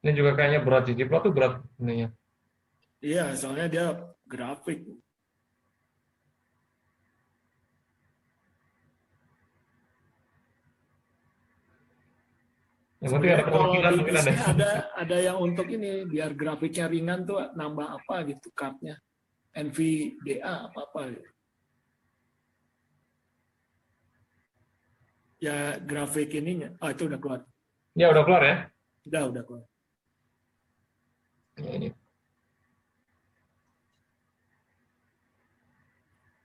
Ini juga kayaknya berat, ggplot tuh berat ininya. Iya, soalnya dia grafik. Yang penting ada Sebenarnya kalau kemungkinan di mungkin ada. PC ada yang untuk ini biar grafiknya ringan tuh nambah apa gitu cardnya, NVDA apa gitu. Ya grafik ininya, itu udah keluar. Ya udah keluar ya. Udah keluar. Ini.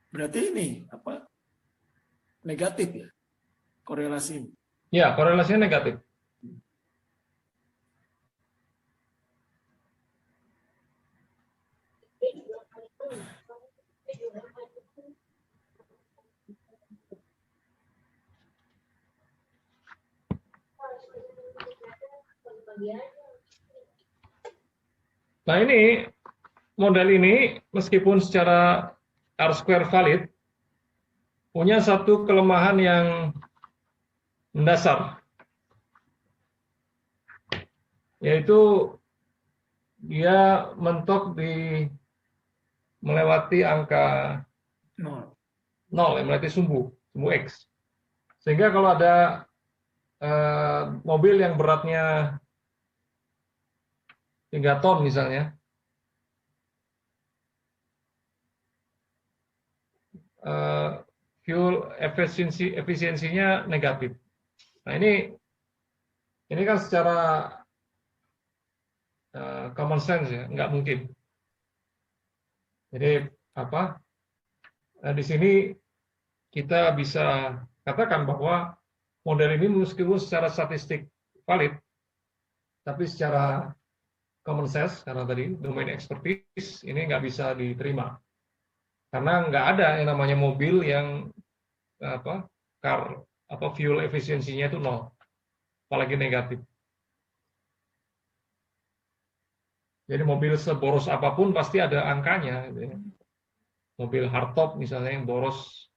Berarti ini apa? Negatif ya korelasi. Ya, korelasinya negatif. Nah ini, model ini meskipun secara R-square valid, punya satu kelemahan yang mendasar, yaitu dia mentok di melewati angka 0. 0, yang melewati sumbu X. Sehingga kalau ada mobil yang beratnya 3 ton misalnya, fuel efisiensinya negatif. Nah ini kan secara common sense ya, nggak mungkin. Jadi apa? Di sini kita bisa katakan bahwa model ini meskipun secara statistik valid, tapi secara common sense karena tadi domain expertise ini nggak bisa diterima karena nggak ada yang namanya mobil yang fuel efisiensinya itu nol, apalagi negatif. Jadi mobil seboros apapun pasti ada angkanya. Gitu ya. Mobil hardtop misalnya yang boros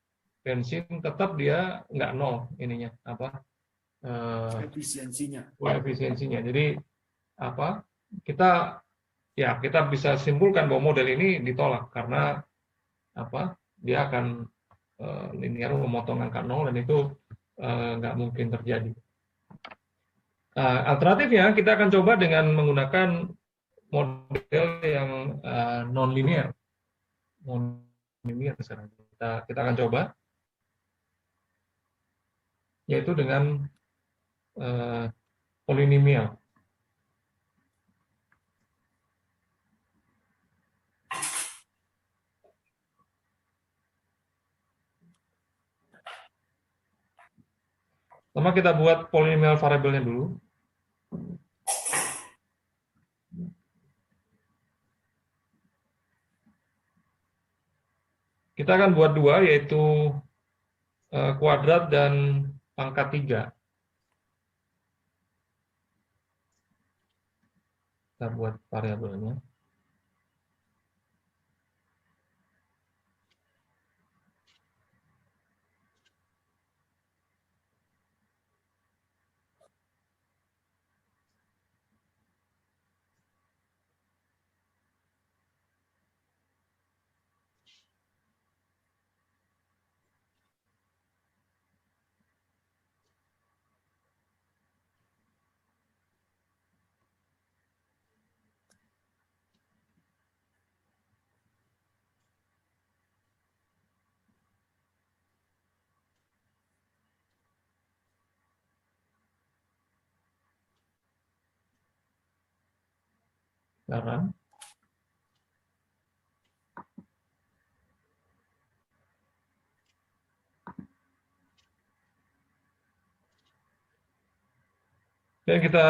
bensin tetap dia nggak nol ininya Efisiensinya. efisiensinya. Jadi kita kita bisa simpulkan bahwa model ini ditolak karena dia akan linear memotong angka nol dan itu nggak mungkin terjadi. Alternatifnya kita akan coba dengan menggunakan model yang non-linear. Non-linear sekarang. Kita akan coba, yaitu dengan polinomial. Pertama kita buat polinomial variabelnya dulu. Kita akan buat dua, yaitu kuadrat dan pangkat 3. Kita buat variabelnya. Sekarang dan kita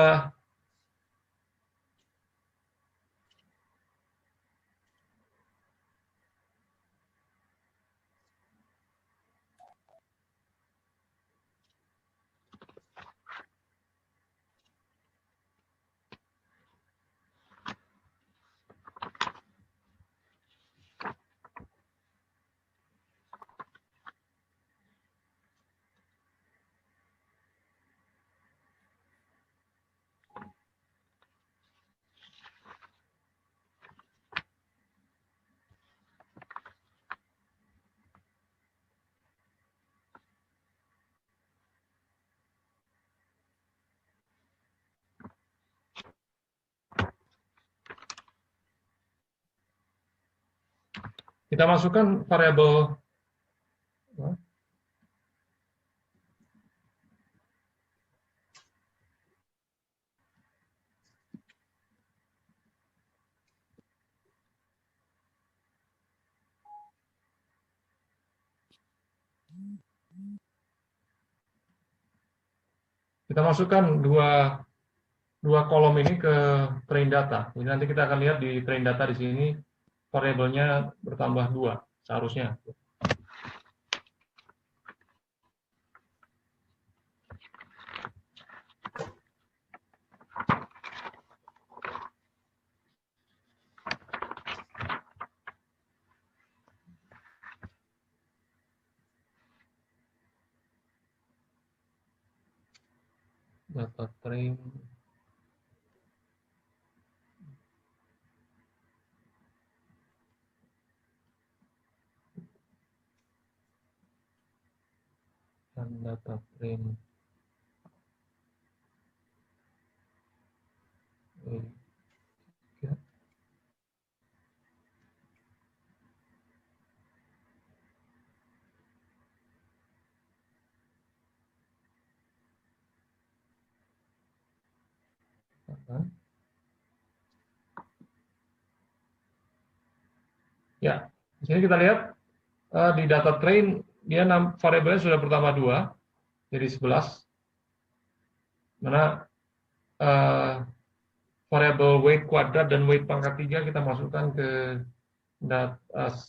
Kita masukkan variabel kita masukkan dua kolom ini ke train data. Jadi nanti kita akan lihat di train data di sini variabelnya bertambah 2 seharusnya. Data train dan data train ya, di sini kita lihat di data train dia variabelnya sudah bertambah 2 jadi 11. Mana variabel weight kuadrat dan weight pangkat 3 kita masukkan ke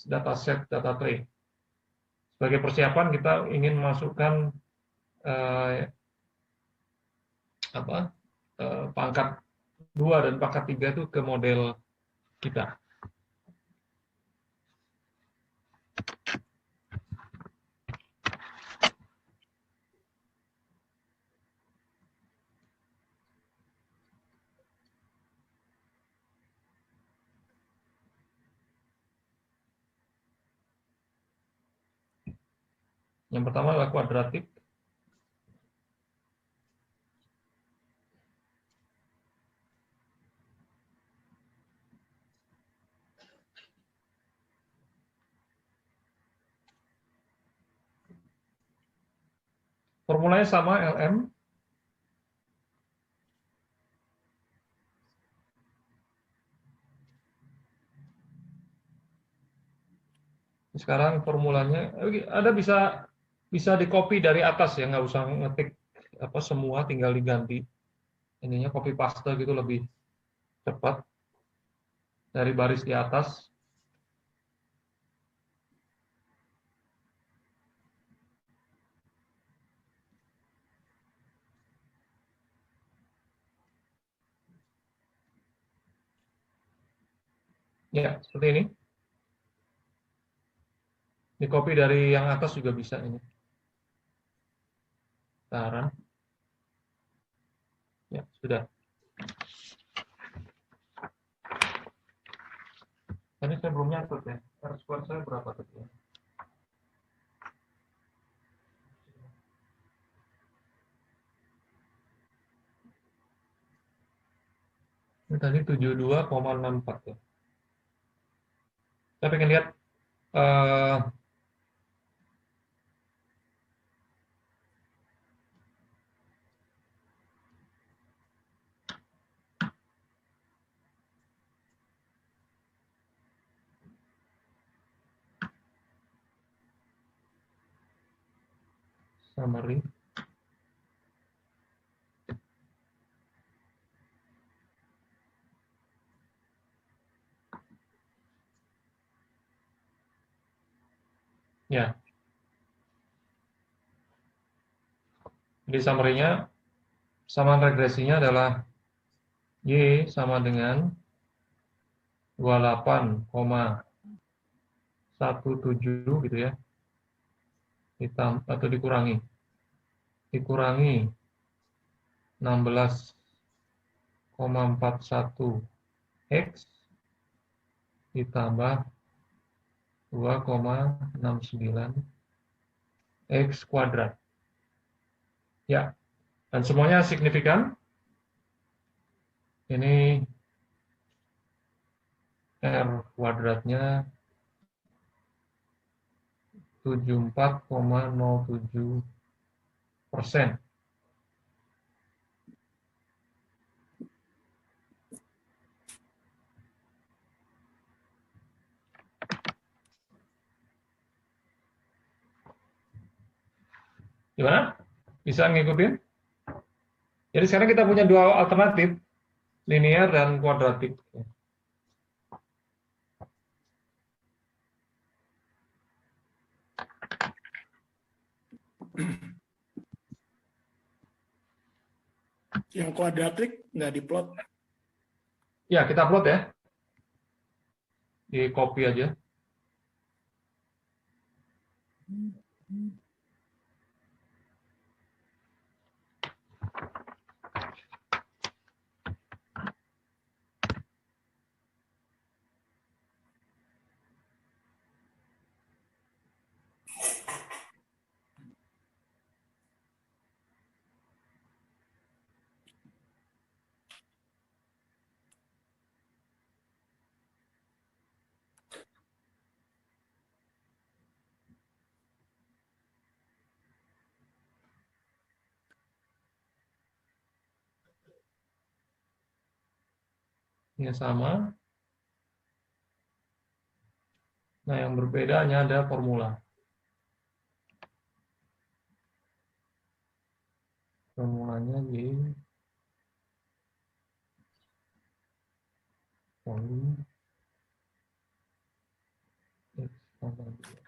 dataset data train. Sebagai persiapan kita ingin masukkan pangkat 2 dan pangkat 3 itu ke model kita. Yang pertama adalah kuadratik. Formulanya sama, LM. Sekarang formulanya, ada bisa di-copy dari atas ya, nggak usah ngetik semua, tinggal diganti. Ininya copy paste gitu lebih cepat dari baris di atas. Ya, seperti ini. Di copy dari yang atas juga bisa ini. Saran. Ya, sudah. Tadi saya belum nyatet ya. R-square saya berapa tadi ya? Ini tadi 72,64 ya. Saya pengen lihat summary. Ya. Di summary-nya, samaan regresinya adalah Y sama dengan 28,17 gitu ya. Atau dikurangi 16,41 X ditambah 2,69 X kuadrat. Ya, dan semuanya signifikan. Ini R kuadratnya 74,07%. Gimana? Bisa ngikutin? Jadi sekarang kita punya dua alternatif, linear dan kuadratik. Yang kuadratik nggak diplot. Ya, kita plot ya. Di copy aja. Ini sama. Nah, yang berbeda hanya ada formula. Formulanya di volume X tambah 2.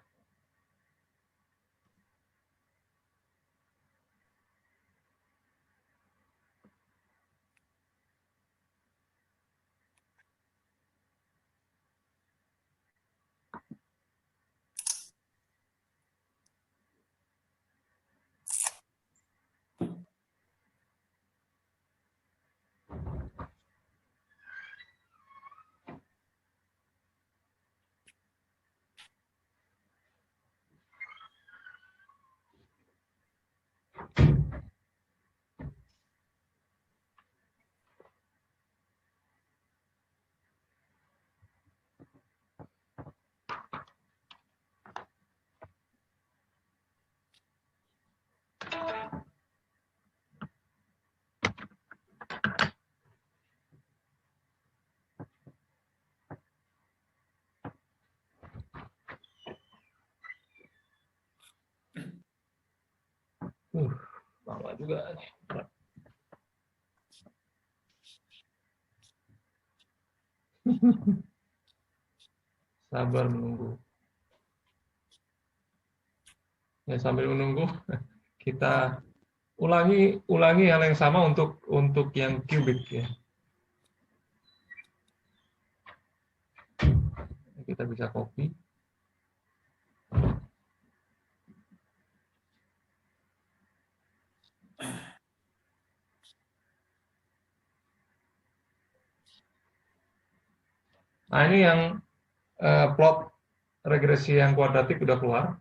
Lama juga nih. Sabar menunggu. Ya, sambil menunggu kita ulangi hal yang sama untuk yang kubik ya. Kita bisa copy. Nah, ini yang plot regresi yang kuadratik udah keluar.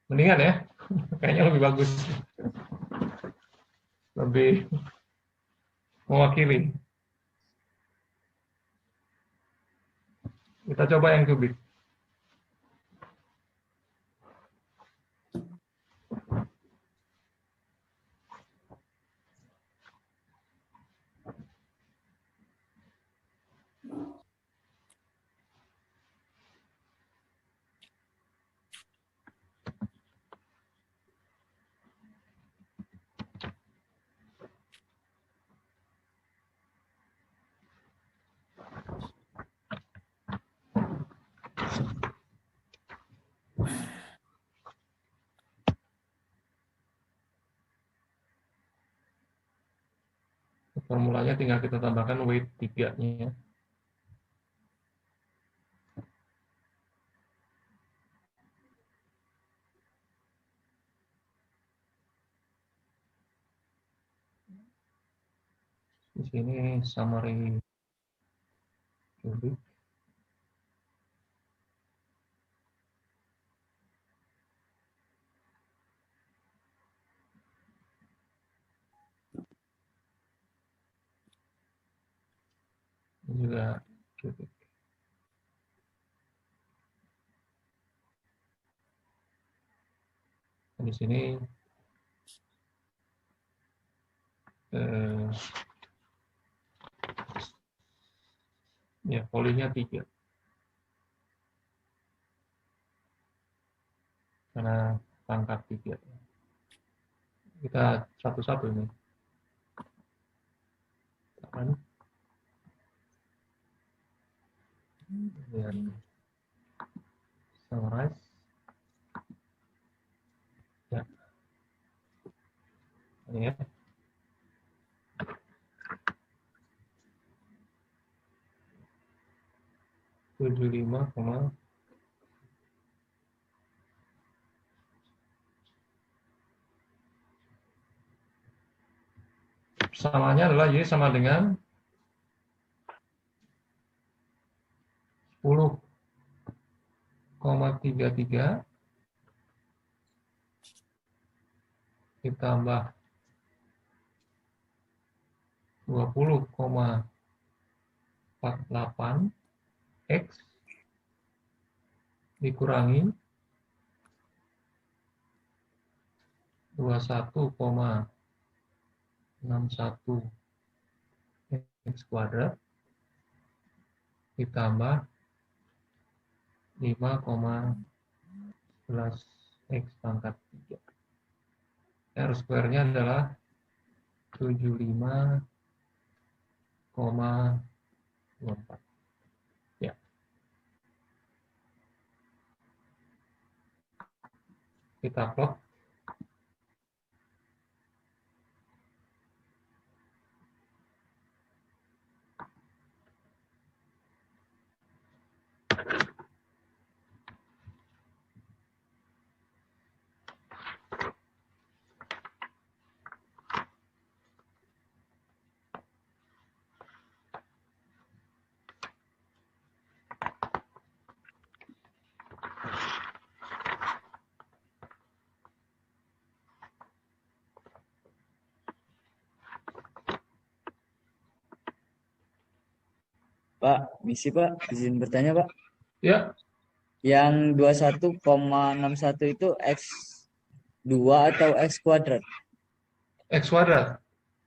Mendingan ya, kayaknya lebih bagus. Lebih mewakili. Kita coba yang kubik. Formulanya tinggal kita tambahkan weight 3-nya. Di sini summary kubik. Ini juga kubik. di sini ya polinya 3 karena pangkat 3. Kita satu-satu ini. Dan summarize. Ya. Ini ya. (75, samanya adalah Y sama dengan 10,33 ditambah 20,48 X dikurangi 21,61 X kuadrat ditambah 5,11 X pangkat 3. R square-nya adalah 75,24. Ya. Kita plot. Pak, misi Pak, izin bertanya Pak. Ya. Yang 21,61 itu X2 atau X kuadrat? X kuadrat.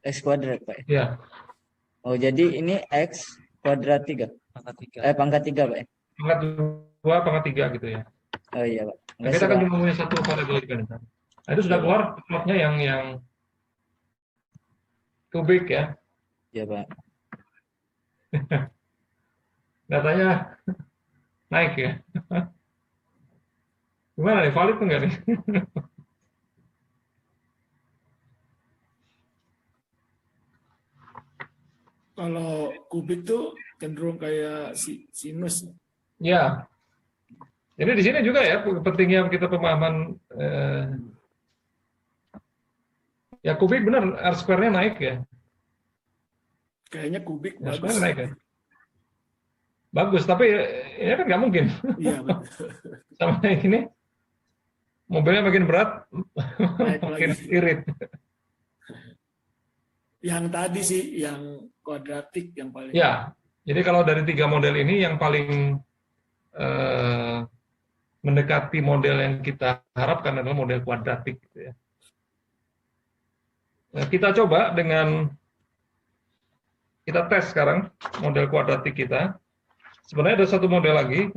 X kuadrat Pak. Ya. Oh, jadi ini X kuadrat 3? Pangkat 3 Pak. Pangkat 2, pangkat 3 gitu ya. Oh iya Pak. Nah, kita kan cuma punya satu variabel kan. Nah, itu sudah keluar plotnya yang kubik ya. Iya Pak. Datanya naik ya. Gimana nih, valid enggak nih? Kalau kubik tuh cenderung kayak sinus. Ya. Jadi di sini juga ya pentingnya kita pemahaman ya kubik benar R square-nya naik ya. Kayaknya kubik R bagus. square naik ya. Bagus, tapi ya kan nggak mungkin. Iya betul. Sama ini mobilnya makin berat, makin irit. Yang tadi sih, yang kuadratik yang paling. Ya, jadi kalau dari 3 model ini yang paling mendekati model yang kita harapkan adalah model kuadratik. Gitu ya. Nah, kita coba kita tes sekarang model kuadratik kita. Sebenarnya ada satu model lagi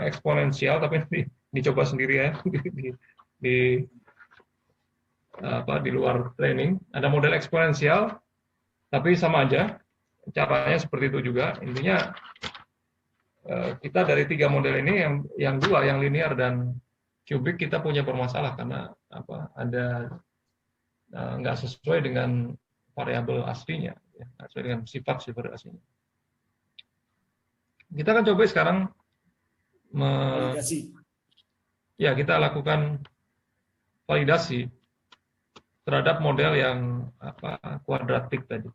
eksponensial, tapi dicoba sendiri ya di luar training. Ada model eksponensial, tapi sama aja caranya seperti itu juga. Intinya kita dari 3 model ini yang 2 yang linear dan kubik kita punya permasalahan karena ada nggak sesuai dengan variabel aslinya, ya, sesuai dengan sifat aslinya. Kita akan coba sekarang validasi. Ya, kita lakukan validasi terhadap model yang kuadratik tadi.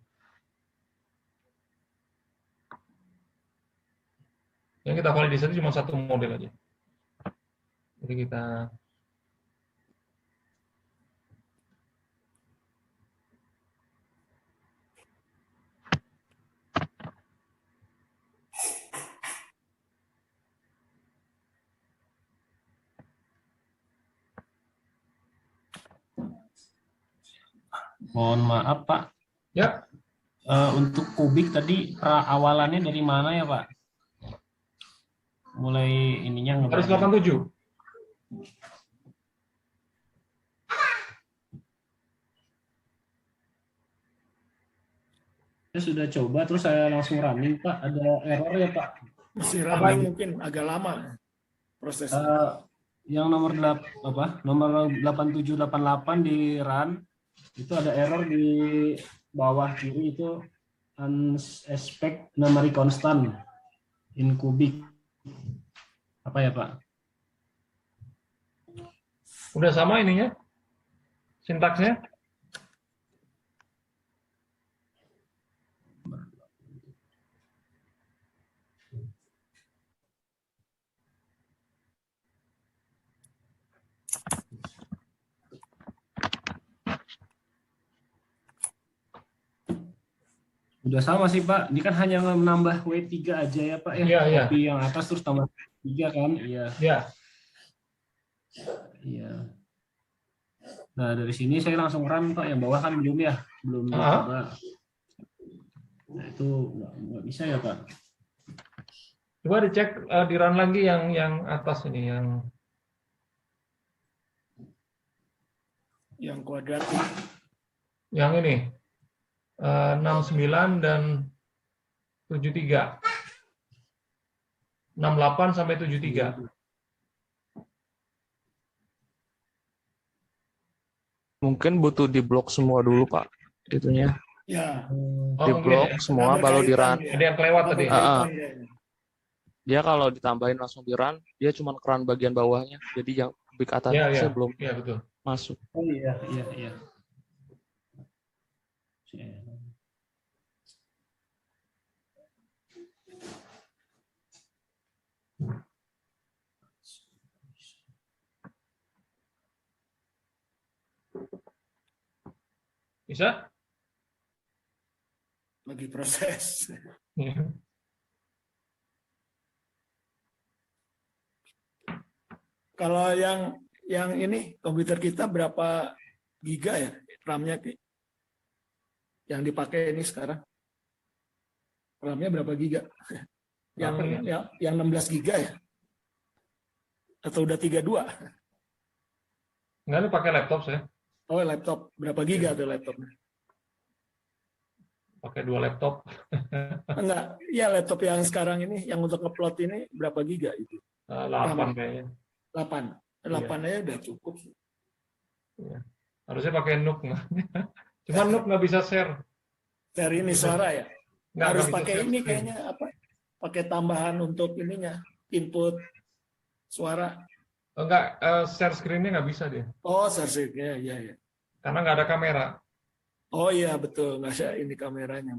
Yang kita validasi cuma satu model aja. Jadi kita Mohon maaf Pak, Ya, untuk kubik tadi awalannya dari mana ya Pak? Mulai ininya garis ngebagian. 87. Saya sudah coba, terus saya langsung running Pak. Ada error ya Pak? Masih Apa running ini? mungkin agak lama prosesnya. Yang nomor 8788 di run itu ada error di bawah kiri itu unexpected memory constant in cubic. Apa ya Pak? Udah sama ininya? Sintaksnya? Udah sama sih Pak. Ini kan hanya menambah W3 aja ya Pak ya. Iya, iya. Copy yang atas terus tambah 3 kan? Iya. Ya. Iya. Nah, dari sini saya langsung run Pak. Yang bawah kan belum ya? Belum Ah. dicoba. Nah, itu nggak bisa ya Pak. Coba dicek di run lagi yang atas ini Yang kuadratik. yang ini 69 dan 73. 68 sampai 73. Mungkin butuh diblok semua dulu Pak, itunya. Ya. Oh, Diblok mungkin ya. semua Ada baru di berkaitan, run. ya. Ada yang kelewat Ada tadi. berkaitan, kayaknya. Dia kalau ditambahin langsung di run, dia cuma keran bagian bawahnya. Jadi yang big Ya, atasnya ya. belum Ya, betul. masuk. Oh iya, iya, iya. Bisa? Lagi proses. Ya. Kalau yang ini komputer kita berapa giga ya RAM-nya Ki? Yang dipakai ini sekarang? RAM-nya berapa giga? Yang Berapa nih? yang 16 giga ya? Atau udah 32? Enggak, ini pakai laptop saya. Oh, laptop berapa giga tuh laptopnya? Pakai 2 laptop. Enggak, ya laptop yang sekarang ini yang untuk ngeplot ini berapa giga itu? 8 kayaknya. 8. 8 aja udah cukup. Ya. Harusnya pakai NUC. Cuma NUC nggak bisa share. Dari ini suara ya? Nggak Harus bisa pakai share ini screen. kayaknya apa? Pakai tambahan untuk ininya, input suara. Enggak, share screen-nya nggak bisa dia. Oh, sersernya, ya, ya. Karena nggak ada kamera. Oh iya betul, nggak ada ini kameranya.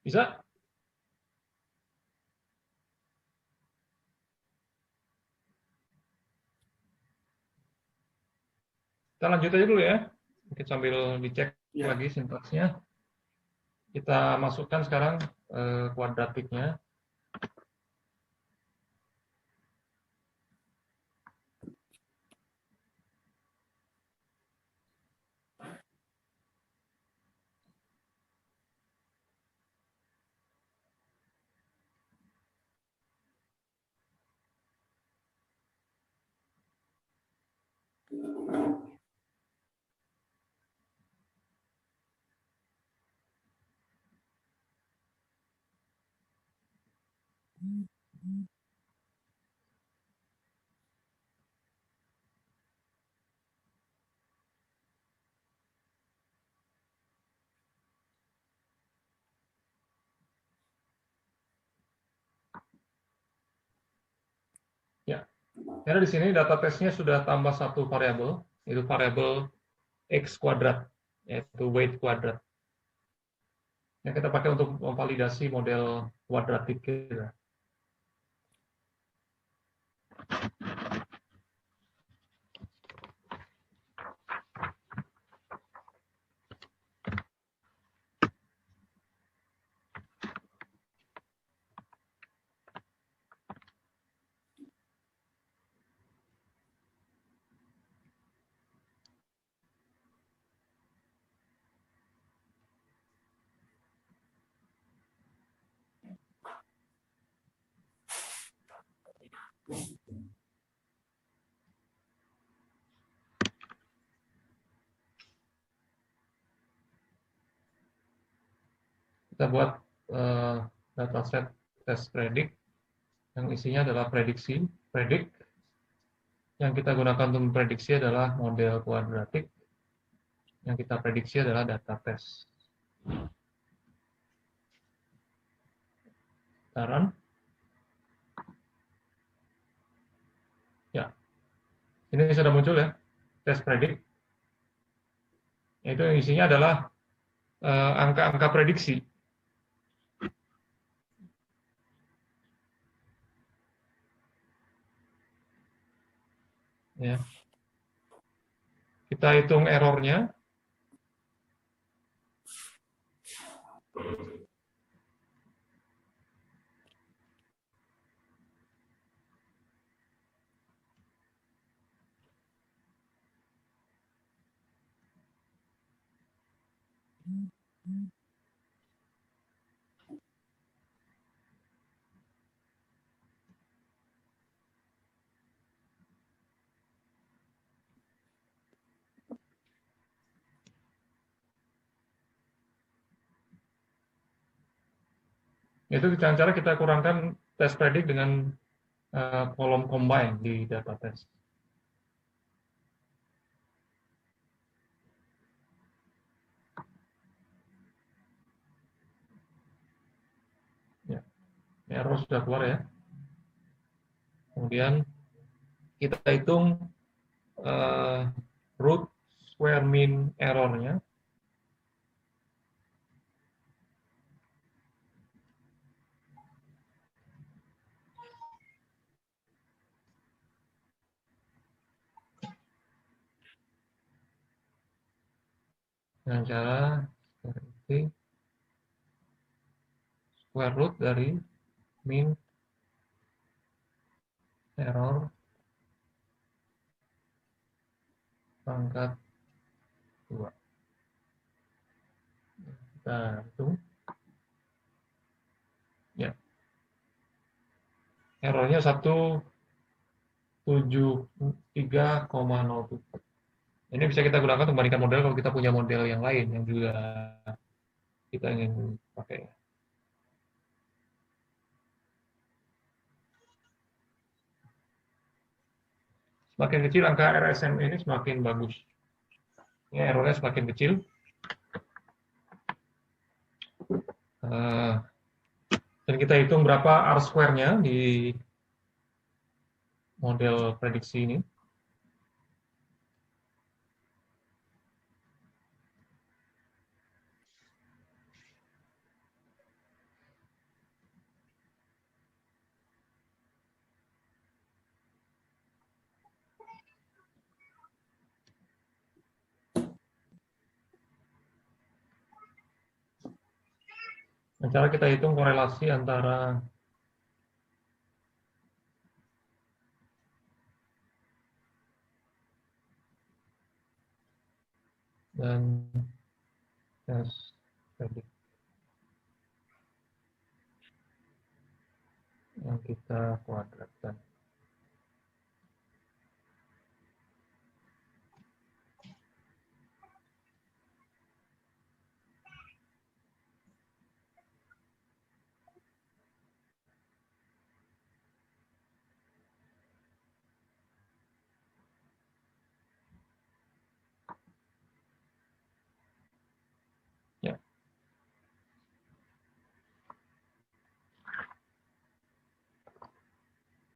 Bisa? Kita lanjut aja dulu ya. Mungkin sambil dicek Ya. lagi sintaksnya. Kita masukkan sekarang kuadratiknya. Ya. Karena di sini data testnya sudah tambah satu variabel, yaitu variabel x kuadrat, yaitu weight kuadrat. Yang kita pakai untuk memvalidasi model kuadratik kita. Kita buat dataset test predict yang isinya adalah prediksi, predict. Yang kita gunakan untuk memprediksi adalah model kuadratik. Yang kita prediksi adalah data test. Kita run. Ya, ini sudah muncul ya, test predict. Itu yang isinya adalah angka-angka prediksi. Ya. Kita hitung errornya. Itu dengan cara kita kurangkan test predict dengan kolom combine di data test. Ya, error sudah keluar ya. Kemudian kita hitung root square mean errornya. Dengan cara seperti square root dari mean error pangkat 2. Kita hitung. Ya. Errornya 173,07. Ini bisa kita gunakan untuk membandingkan model kalau kita punya model yang lain yang juga kita ingin pakai. Semakin kecil angka RSM ini semakin bagus. Ini errornya semakin kecil. Dan kita hitung berapa R-square-nya di model prediksi ini. Nah, cara kita hitung korelasi antara dan test predict yang kita kuadratkan.